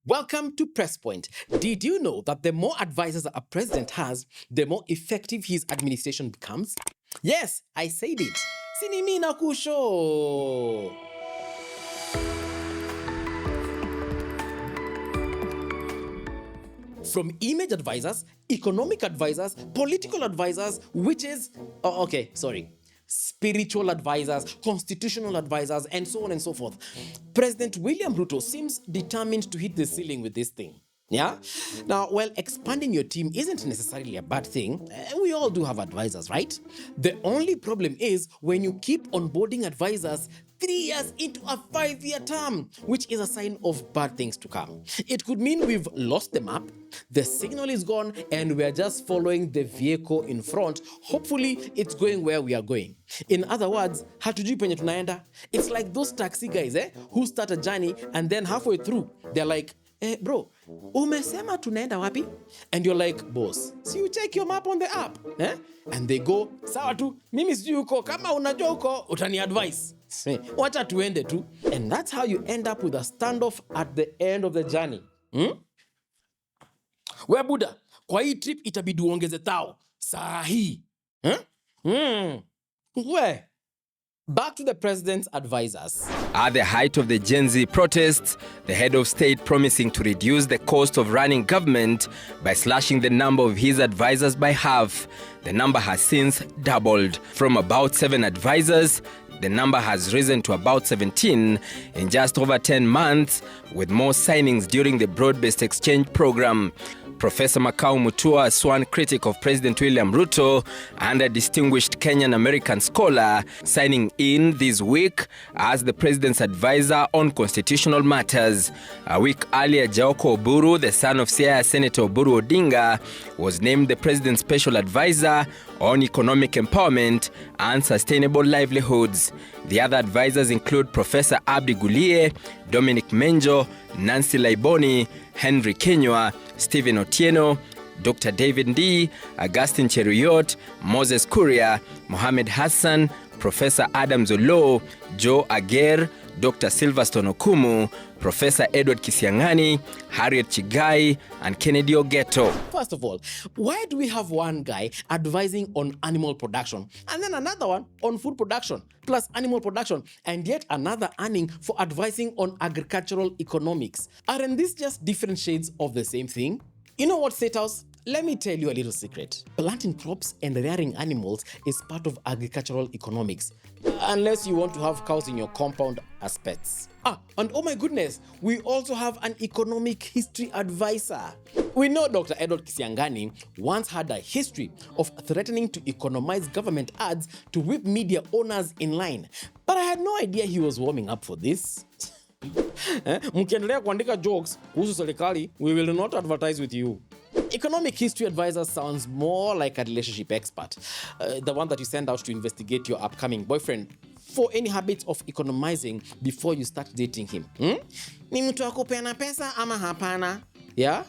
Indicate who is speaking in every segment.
Speaker 1: Welcome to PressPoint. Did you know that the more advisors a president has, the more effective his administration becomes? Yes, I said it. Sinimi na kusho. From image advisors, economic advisors, political advisors, spiritual advisors, constitutional advisors, and so on and so forth. President William Ruto seems determined to hit the ceiling with this thing. Yeah? Now, while expanding your team isn't necessarily a bad thing, we all do have advisors, right? The only problem is when you keep onboarding advisors 3 years into a 5-year term, which is a sign of bad things to come. It could mean we've lost the map, the signal is gone, and we're just following the vehicle in front. Hopefully, it's going where we are going. In other words, hatujui penye tunaenda. It's like those taxi guys who start a journey and then halfway through, they're like, bro, umesema tunaenda wapi? And you're like, boss, so you check your map on the app. And they go, sawa tu, mimi sijui uko, kama unajua uko, utani advice. Wacha tuende tu. And that's how you end up with a standoff at the end of the journey. We Buddha, kwa hii trip itabidi uongeze tao. Saa hii. We. Back to the president's advisors.
Speaker 2: At the height of the Gen Z protests, the head of state promising to reduce the cost of running government by slashing the number of his advisors by half. The number has since doubled. From about 7 advisors, the number has risen to about 17 in just over 10 months, with more signings during the broad-based exchange program. Professor Makau Mutua, a sworn critic of President William Ruto and a distinguished Kenyan-American scholar, signing in this week as the president's advisor on constitutional matters. A week earlier, Jaoko Oburu, the son of Siaya Senator Oburu Odinga, was named the president's special advisor on economic empowerment and sustainable livelihoods. The other advisors include Professor Abdi Gulie, Dominic Menjo, Nancy Laiboni, Henry Kenywa, Stephen Otieno, Dr. David Ndii, Augustine Cheruyot, Moses Kuria, Mohamed Hassan, Professor Adam Zolo, Joe Ager, Dr. Silverstone Okumu, Professor Edward Kisiangani, Harriet Chigai, and Kennedy Ogeto.
Speaker 1: First of all, why do we have one guy advising on animal production and then another one on food production plus animal production and yet another earning for advising on agricultural economics? Aren't these just different shades of the same thing? You know what, State House? Let me tell you a little secret. Planting crops and rearing animals is part of agricultural economics, unless you want to have cows in your compound as pets. And oh my goodness, we also have an economic history advisor. We know Dr. Edward Kisiangani once had a history of threatening to economize government ads to whip media owners in line. But I had no idea he was warming up for this. Mkiendelea kuandika jokes kuhusu serikali, we will not advertise with you. Economic history advisor sounds more like a relationship expert, the one that you send out to investigate your upcoming boyfriend for any habits of economizing before you start dating him. Ni mtu wa kupeana pesa ama hapana? Yeah?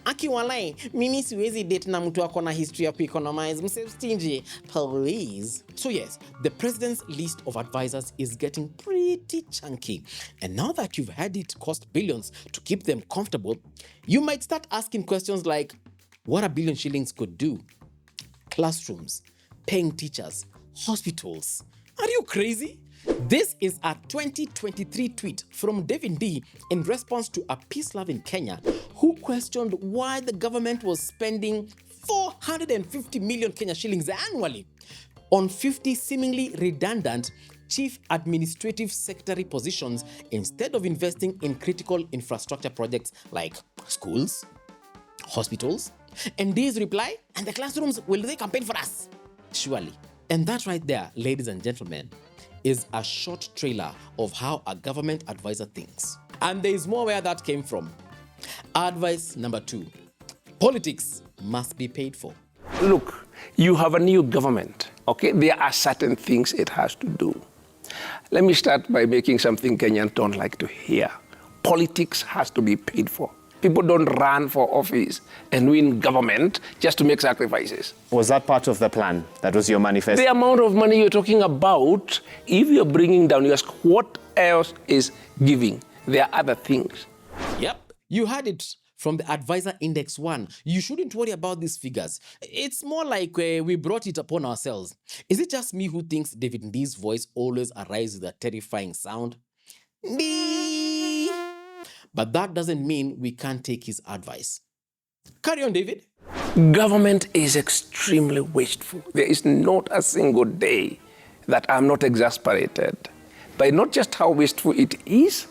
Speaker 1: Akiwalai, mimi siwezi date na mtu wako na history ya economize, mse stingy, please. So yes, the president's list of advisors is getting pretty chunky. And now that you've had it cost billions to keep them comfortable, you might start asking questions like, what a billion shillings could do? Classrooms, paying teachers, hospitals. Are you crazy? This is a 2023 tweet from David Ndii in response to a peace-loving Kenya who questioned why the government was spending 450 million Kenya shillings annually on 50 seemingly redundant chief administrative secretary positions instead of investing in critical infrastructure projects like schools, hospitals. And Ndii's reply, and the classrooms, will they campaign for us? Surely. And that right there, ladies and gentlemen, is a short trailer of how a government advisor thinks. And there is more where that came from. Advice number 2, politics must be paid for.
Speaker 3: Look, you have a new government, okay? There are certain things it has to do. Let me start by making something Kenyans don't like to hear. Politics has to be paid for. People don't run for office and win government just to make sacrifices.
Speaker 4: Was that part of the plan? That was your manifesto?
Speaker 3: The amount of money you're talking about, if you're bringing down, you ask what else is giving? There are other things.
Speaker 1: Yep. You had it from the Advisor Index 1. You shouldn't worry about these figures. It's more like we brought it upon ourselves. Is it just me who thinks David Ndi's voice always arrives with a terrifying sound? Ndee! But that doesn't mean we can't take his advice. Carry on, David.
Speaker 3: Government is extremely wasteful. There is not a single day that I'm not exasperated by not just how wasteful it is,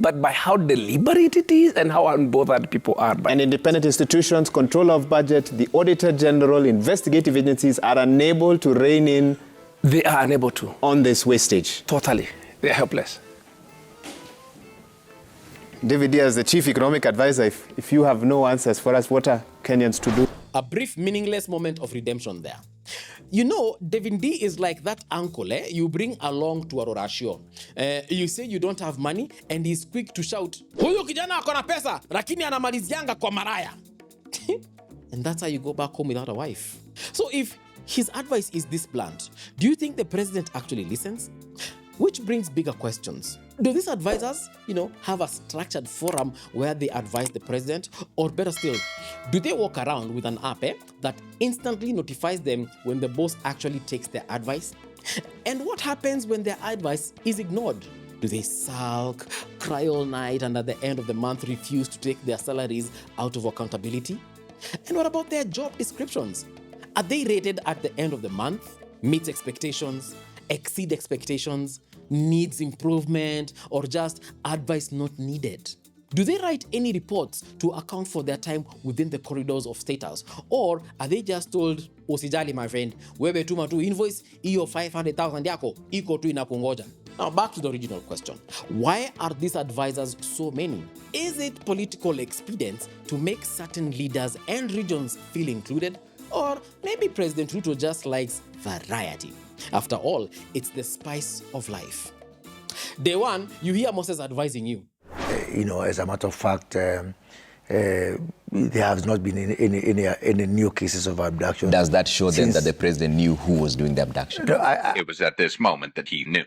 Speaker 3: but by how deliberate it is and how unbothered people are by it.
Speaker 4: And independent institutions, control of budget, the Auditor General, investigative agencies are unable to rein in.
Speaker 3: They are unable to.
Speaker 4: On this wastage.
Speaker 3: Totally. They are helpless.
Speaker 4: David, as the Chief Economic Advisor, if you have no answers for us, what are Kenyans to do?
Speaker 1: A brief, meaningless moment of redemption there. You know, David D is like that uncle you bring along to a rorashio. You say you don't have money, and he's quick to shout, "Huyu kijana ako na pesa, lakini anamalizianga kwa maraya." And that's how you go back home without a wife. So if his advice is this blunt, do you think the president actually listens? Which brings bigger questions. Do these advisors, have a structured forum where they advise the president? Or better still, do they walk around with an app that instantly notifies them when the boss actually takes their advice? And what happens when their advice is ignored? Do they sulk, cry all night, and at the end of the month refuse to take their salaries out of accountability? And what about their job descriptions? Are they rated at the end of the month, meet expectations, exceed expectations, needs improvement, or just advice not needed? Do they write any reports to account for their time within the corridors of State House? Or are they just told, "Usijali my friend, wewe tuma tu invoice, iyo 500,000 yako, iko tu inakungoja"? Now back to the original question. Why are these advisors so many? Is it political expedience to make certain leaders and regions feel included? Or maybe President Ruto just likes variety. After all, it's the spice of life. Day one, you hear Moses advising you.
Speaker 5: As a matter of fact, there has not been any new cases of abduction.
Speaker 6: Does that show then that the president knew who was doing the abduction?
Speaker 7: It was at this moment that he knew.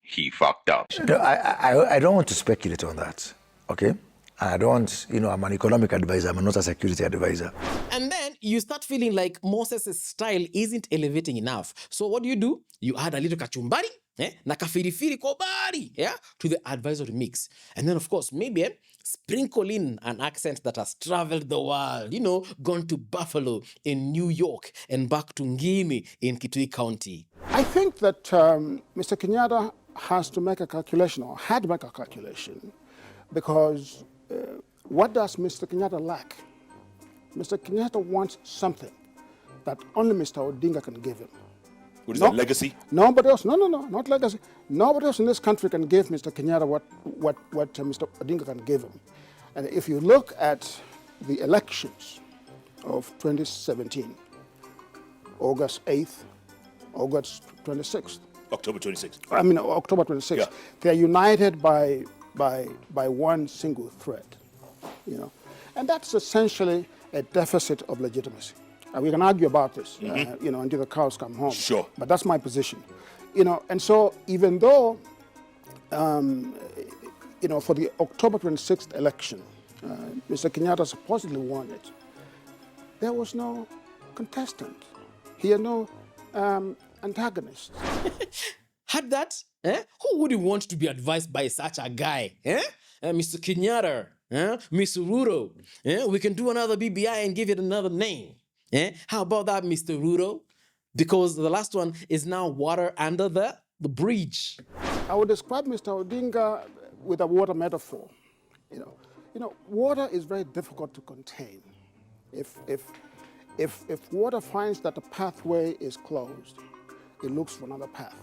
Speaker 7: He fucked up.
Speaker 5: I don't want to speculate on that, okay? I don't, I'm an economic advisor, I'm not a security advisor.
Speaker 1: And then you start feeling like Moses' style isn't elevating enough. So what do? You add a little kachumbari, na kafirifiri kobari, to the advisory mix. And then, of course, maybe sprinkle in an accent that has traveled the world, gone to Buffalo in New York and back to Ngimi in Kitui County.
Speaker 8: I think that Mr. Kenyatta has to make a calculation, or had to make a calculation, because what does Mr. Kenyatta lack? Mr. Kenyatta wants something that only Mr. Odinga can give him.
Speaker 9: What is that, legacy?
Speaker 8: Nobody else, no, not legacy. Nobody else in this country can give Mr. Kenyatta what Mr. Odinga can give him. And if you look at the elections of 2017, August 8th, August 26th.
Speaker 9: October 26th.
Speaker 8: October 26th.
Speaker 9: Yeah.
Speaker 8: They're united by one single thread, And that's essentially a deficit of legitimacy. We can argue about this, until the cows come home.
Speaker 9: Sure.
Speaker 8: But that's my position. And so even though, for the October 26th election, Mr. Kenyatta supposedly won it, there was no contestant. He had no antagonist.
Speaker 1: Had that? Who wouldn't want to be advised by such a guy? Mr. Kenyatta, Mr. Ruto. We can do another BBI and give it another name. How about that, Mr. Ruto? Because the last one is now water under the bridge.
Speaker 8: I would describe Mr. Odinga with a water metaphor. Water is very difficult to contain. If water finds that the pathway is closed, it looks for another path.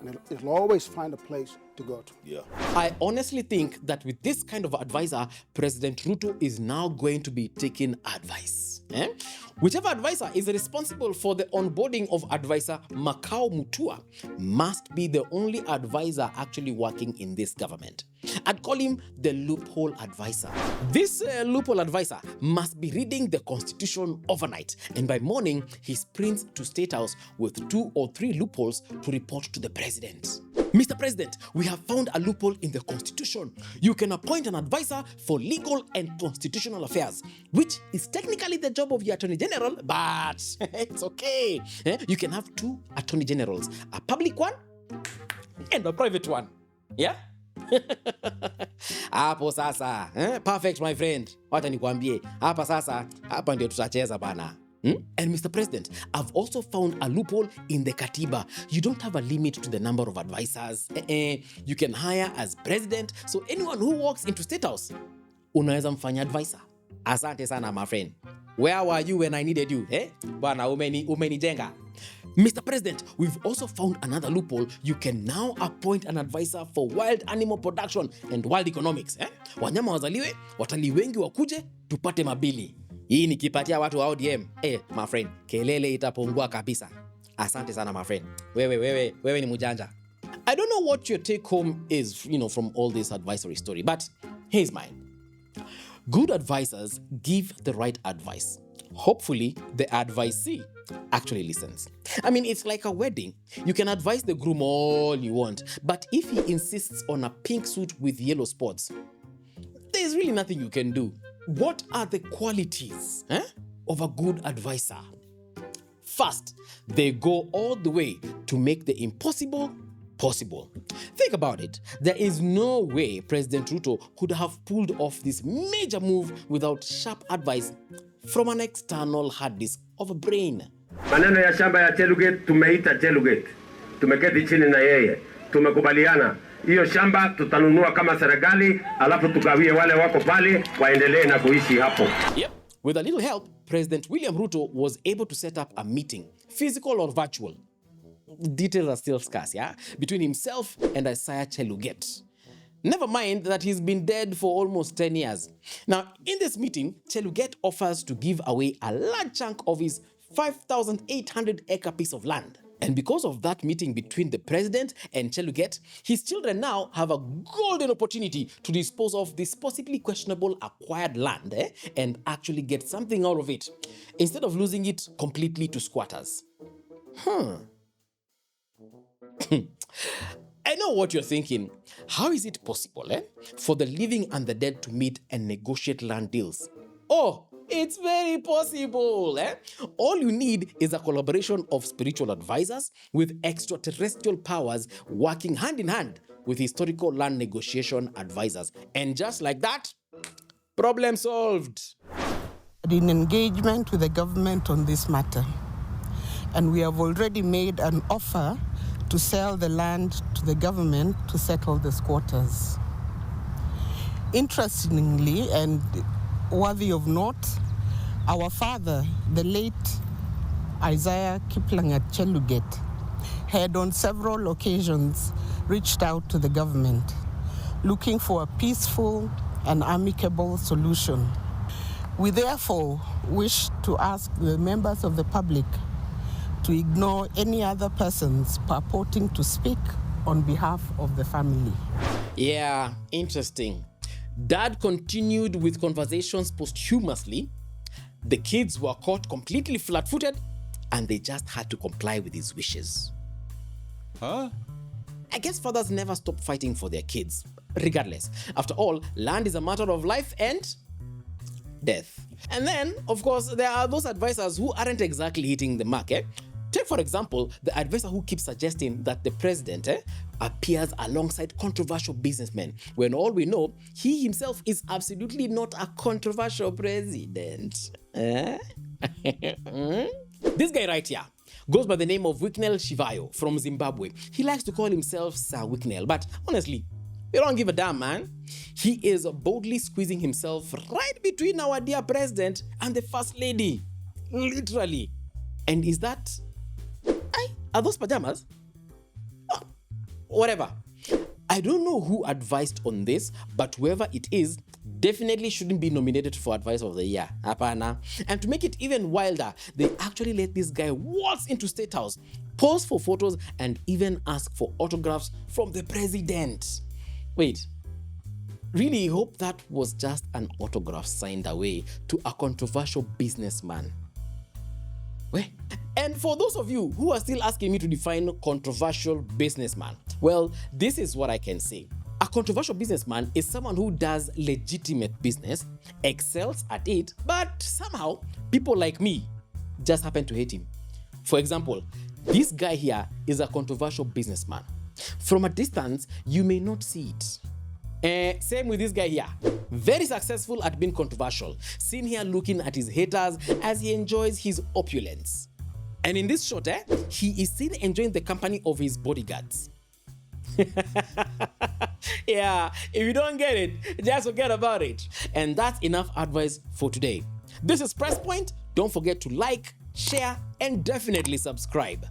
Speaker 8: And it'll always find a place to go to.
Speaker 9: Yeah.
Speaker 1: I honestly think that with this kind of advisor, President Ruto is now going to be taking advice. Whichever advisor is responsible for the onboarding of advisor Makau Mutua must be the only advisor actually working in this government. I'd call him the Loophole Advisor. This Loophole Advisor must be reading the Constitution overnight, and by morning, he sprints to State House with 2 or 3 loopholes to report to the president. Mr. President, we have found a loophole in the Constitution. You can appoint an advisor for legal and constitutional affairs, which is technically the job of the Attorney General, but it's okay. You can have 2 Attorney Generals, a public one and a private one. Yeah? Hapo sasa, perfect my friend. Wacha nikwambie, hapa sasa, hapa ndio tutacheza bana. And Mr. President, I've also found a loophole in the Katiba. You don't have a limit to the number of advisors. You can hire as president, so anyone who walks into State House, unaweza mfanya advisor. Asante sana, my friend. Where were you when I needed you? Bwana, umenijenga. Mr. President, we've also found another loophole. You can now appoint an advisor for wild animal production and wild economics. Wanyama wazaliwe, watalii wengi wakuje, tupate mabili. Hii nikipatia watu wa ODM, my friend, kelele itapungua kabisa. Asante sana, my friend. Wewe ni mujanja. I don't know what your take home is, from all this advisory story, but here's mine. Good advisors give the right advice. Hopefully, the advisee actually listens. I mean, it's like a wedding. You can advise the groom all you want, but if he insists on a pink suit with yellow spots, there's really nothing you can do. What are the qualities of a good advisor? First, they go all the way to make the impossible possible. Think about it. There is no way President Ruto could have pulled off this major move without sharp advice from an external hard disk of a brain.
Speaker 10: Maneno ya shamba ya Chelugate tumeita Chelugate. Tumeketi chini na yeye. Tumekubaliana. Hiyo shamba tutanunua kama serikali, alafu tugawie wale wako pale waendelee na kuishi hapo.
Speaker 1: Yep. With a little help, President William Ruto was able to set up a meeting, physical or virtual. Details are still scarce, yeah? Between himself and Isaiah Chelugate. Never mind that he's been dead for almost 10 years. Now, in this meeting, Chelugate offers to give away a large chunk of his 5,800-acre piece of land. And because of that meeting between the president and Chelugate, his children now have a golden opportunity to dispose of this possibly questionable acquired land and actually get something out of it, instead of losing it completely to squatters. I know what you're thinking. How is it possible for the living and the dead to meet and negotiate land deals? Oh, it's very possible. All you need is a collaboration of spiritual advisors with extraterrestrial powers working hand in hand with historical land negotiation advisors. And just like that, problem solved.
Speaker 11: In engagement with the government on this matter, and we have already made an offer to sell the land to the government to settle the squatters. Interestingly, and worthy of note, our father, the late Isaiah Kiplangat Chelugate, had on several occasions reached out to the government, looking for a peaceful and amicable solution. We therefore wish to ask the members of the public to ignore any other persons purporting to speak on behalf of the family.
Speaker 1: Yeah, interesting. Dad continued with conversations posthumously. The kids were caught completely flat-footed, and they just had to comply with his wishes. I guess fathers never stop fighting for their kids, regardless. After all, land is a matter of life and death. And then, of course, there are those advisors who aren't exactly hitting the mark. Take, for example, the advisor who keeps suggesting that the president appears alongside controversial businessmen, when all we know, he himself is absolutely not a controversial president. This guy right here goes by the name of Wicknell Shivayo from Zimbabwe. He likes to call himself Sir Wicknell, but honestly, we don't give a damn, man. He is boldly squeezing himself right between our dear president and the first lady. Literally. And is that... Are those pajamas? Oh, whatever. I don't know who advised on this, but whoever it is definitely shouldn't be nominated for Advisor of the Year. Hapana. And to make it even wilder, they actually let this guy waltz into State House, pose for photos, and even ask for autographs from the president. Wait, really hope that was just an autograph signed away to a controversial businessman. Wait. And for those of you who are still asking me to define controversial businessman, Well, this is what I can say. A controversial businessman is someone who does legitimate business, excels at it, but somehow people like me just happen to hate him. For example, this guy here is a controversial businessman. From a distance, you may not see it. Same with this guy here. Very successful at being controversial. Seen here looking at his haters as he enjoys his opulence. And in this shot, he is seen enjoying the company of his bodyguards. Yeah, if you don't get it, just forget about it. And that's enough advice for today. This is PressPoint. Don't forget to like, share, and definitely subscribe.